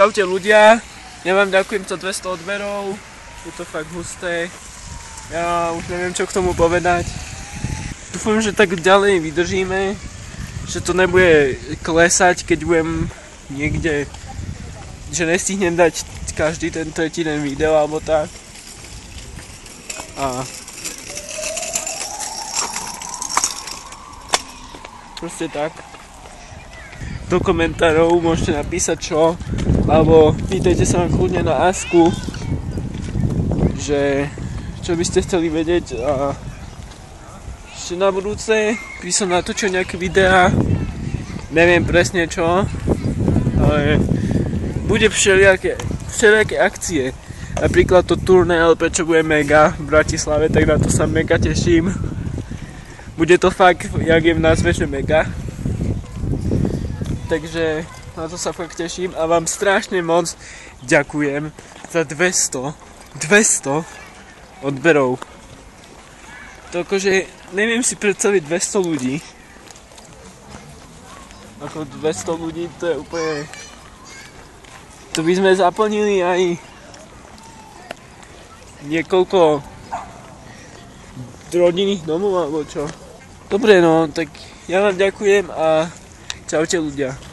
Čaute ľudia, ja vám ďakujem za 200 odberov, je to fakt husté, ja už neviem čo k tomu povedať. Dúfam, že tak ďalej vydržíme, že to nebude klesať, keď budem niekde, že nestihnem dať každý ten tretí den video alebo tak. A proste tak. Do komentárov môžete napísať čo, alebo pýtajte sa ma kľudne na Asku, že čo by ste chceli vedieť a ešte na budúce, by som natočil nejaké videá, neviem presne čo, ale bude všelijaké akcie. Napríklad to turné LP, čo bude mega v Bratislave, tak na to sa mega teším. Bude to fakt, jak je v názve, že mega. Takže na to sa fakt teším a vám strašne moc ďakujem za 200 odberov. To akože neviem si predstaviť 200 ľudí. Ako 200 ľudí, to je úplne... To by sme zaplnili aj niekoľko rodinných domov alebo čo. Dobre no, tak ja vám ďakujem a čaute ľudia.